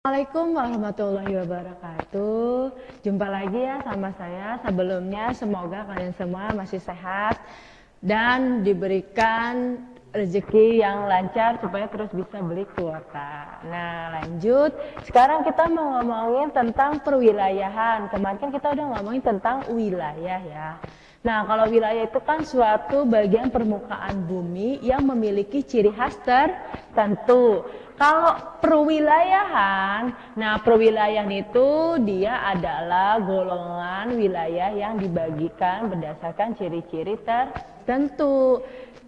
Assalamualaikum warahmatullahi wabarakatuh. Jumpa lagi ya sama saya. Sebelumnya semoga kalian semua masih sehat dan diberikan rezeki yang lancar supaya terus bisa beli kuota. Nah, lanjut. Sekarang kita mau ngomongin tentang perwilayahan. Kemarin kan kita udah ngomongin tentang wilayah ya. Nah, kalau wilayah itu kan suatu bagian permukaan bumi yang memiliki ciri khas tertentu. Kalau perwilayahan, nah perwilayahan itu dia adalah golongan wilayah yang dibagikan berdasarkan ciri-ciri tertentu.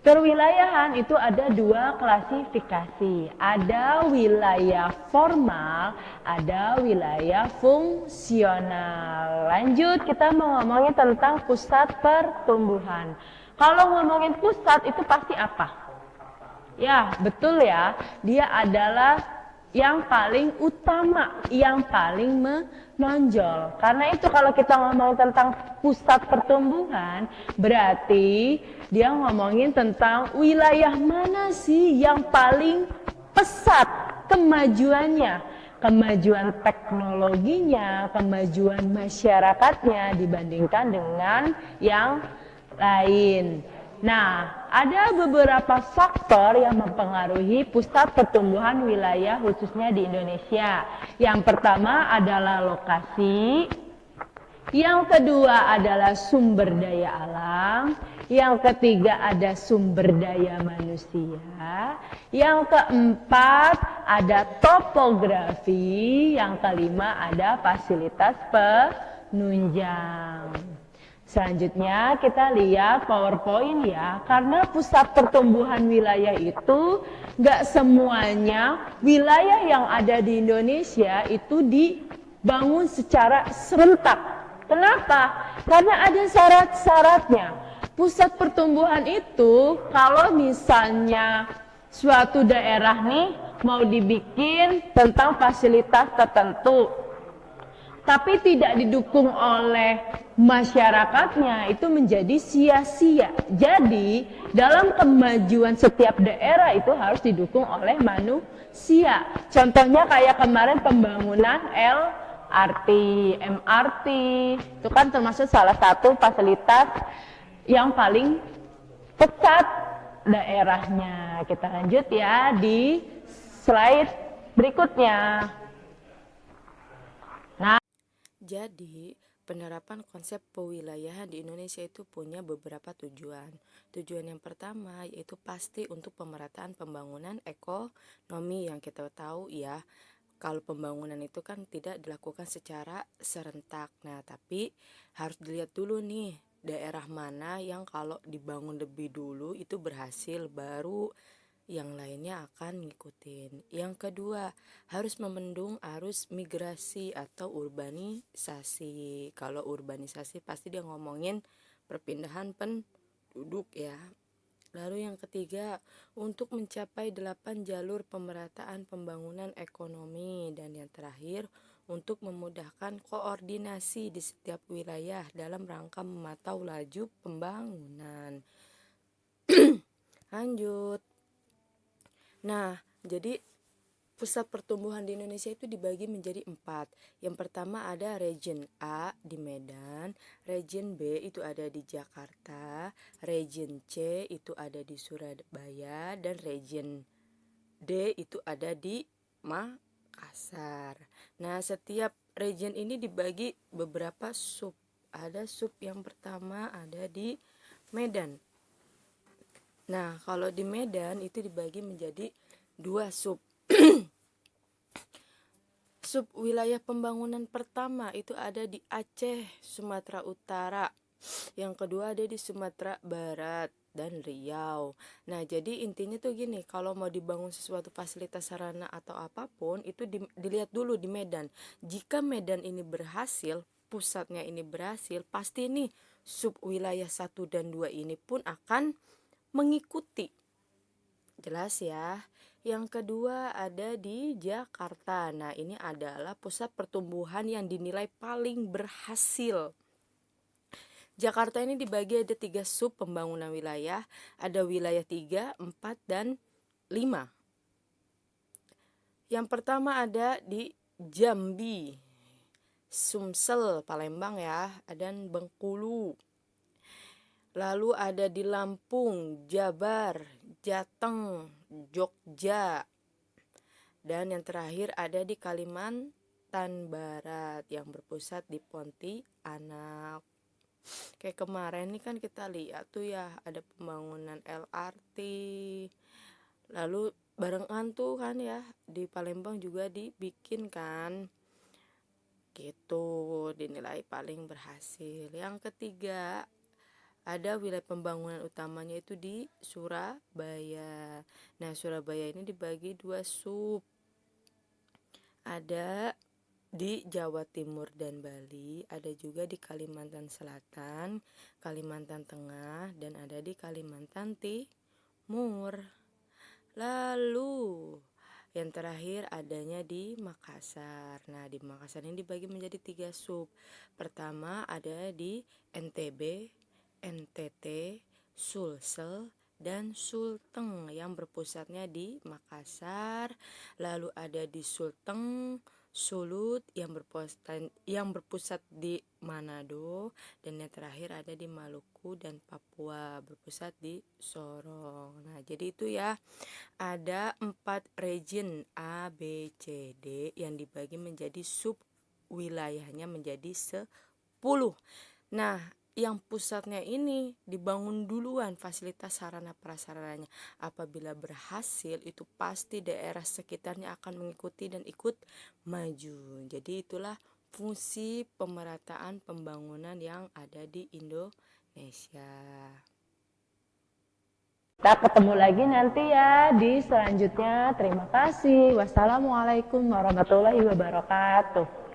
Perwilayahan itu ada dua klasifikasi, ada wilayah formal, ada wilayah fungsional. Lanjut, kita mau ngomongin tentang pusat pertumbuhan. Kalau ngomongin pusat itu pasti apa? Ya, betul ya. Dia adalah yang paling utama, yang paling menonjol. Karena itu kalau kita ngomong tentang pusat pertumbuhan, berarti dia ngomongin tentang wilayah mana sih yang paling pesat kemajuannya. Kemajuan teknologinya, kemajuan masyarakatnya dibandingkan dengan yang lain. Nah, ada beberapa faktor yang mempengaruhi pusat pertumbuhan wilayah khususnya di Indonesia. Yang pertama adalah lokasi, yang kedua adalah sumber daya alam, yang ketiga ada sumber daya manusia, yang keempat ada topografi, yang kelima ada fasilitas penunjang. Selanjutnya kita lihat PowerPoint ya, karena pusat pertumbuhan wilayah itu nggak semuanya wilayah yang ada di Indonesia itu dibangun secara serentak. Kenapa? Karena ada syarat-syaratnya. Pusat pertumbuhan itu kalau misalnya suatu daerah nih mau dibikin tentang fasilitas tertentu, tapi tidak didukung oleh masyarakatnya, itu menjadi sia-sia. Jadi dalam kemajuan setiap daerah itu harus didukung oleh manusia. Contohnya kayak kemarin pembangunan LRT, MRT, itu kan termasuk salah satu fasilitas yang paling pesat daerahnya. Kita lanjut ya di slide berikutnya. Jadi, penerapan konsep pewilayahan di Indonesia itu punya beberapa tujuan. Tujuan yang pertama yaitu pasti untuk pemerataan pembangunan ekonomi yang kita tahu ya. Kalau pembangunan itu kan tidak dilakukan secara serentak. Nah, tapi harus dilihat dulu nih daerah mana yang kalau dibangun lebih dulu itu berhasil, baru yang lainnya akan ngikutin. Yang kedua, harus memendung arus migrasi atau urbanisasi. Kalau urbanisasi pasti dia ngomongin perpindahan penduduk ya. Lalu yang ketiga, untuk mencapai 8 jalur pemerataan pembangunan ekonomi. Dan yang terakhir, untuk memudahkan koordinasi di setiap wilayah dalam rangka memantau laju pembangunan. Lanjut. Nah, jadi pusat pertumbuhan di Indonesia itu dibagi menjadi 4. Yang pertama ada region A di Medan, region B itu ada di Jakarta, region C itu ada di Surabaya, dan region D itu ada di Makassar. Nah, setiap region ini dibagi beberapa sub. Ada sub yang pertama ada di Medan. Nah, kalau di Medan itu dibagi menjadi 2 sub. Sub wilayah pembangunan pertama itu ada di Aceh, Sumatera Utara. Yang kedua ada di Sumatera Barat dan Riau. Nah, jadi intinya tuh gini, kalau mau dibangun sesuatu fasilitas sarana atau apapun itu dilihat dulu di Medan. Jika Medan ini berhasil, pusatnya ini berhasil, pasti nih sub wilayah 1 dan 2 ini pun akan mengikuti. Jelas ya. Yang kedua ada di Jakarta. Nah, ini adalah pusat pertumbuhan yang dinilai paling berhasil. Jakarta ini dibagi ada 3 sub pembangunan wilayah. Ada wilayah 3, 4, dan 5. Yang pertama ada di Jambi, Sumsel, Palembang ya, dan Bengkulu. Lalu ada di Lampung, Jabar, Jateng, Jogja. Dan yang terakhir ada di Kalimantan Barat yang berpusat di Pontianak. Kayak kemarin nih kan kita lihat tuh ya, ada pembangunan LRT. Lalu barengan tuh kan ya, di Palembang juga dibikin kan. Gitu, dinilai paling berhasil. Yang ketiga, ada wilayah pembangunan utamanya itu di Surabaya. Nah, Surabaya ini dibagi 2 sub. Ada di Jawa Timur dan Bali, ada juga di Kalimantan Selatan, Kalimantan Tengah, dan ada di Kalimantan Timur. Lalu yang terakhir adanya di Makassar. Nah, di Makassar ini dibagi menjadi 3 sub. Pertama ada di NTB, NTT, Sulsel, dan Sulteng yang berpusatnya di Makassar. Lalu ada di Sulteng, Sulut yang berpusat di Manado, dan yang terakhir ada di Maluku dan Papua berpusat di Sorong. Nah, jadi itu ya, ada 4 region A, B, C, D yang dibagi menjadi sub wilayahnya menjadi 10. Nah, yang pusatnya ini dibangun duluan fasilitas sarana prasarananya. Apabila berhasil, itu pasti daerah sekitarnya akan mengikuti dan ikut maju. Jadi itulah fungsi pemerataan pembangunan yang ada di Indonesia. Kita ketemu lagi nanti ya di selanjutnya. Terima kasih. Wassalamualaikum warahmatullahi wabarakatuh.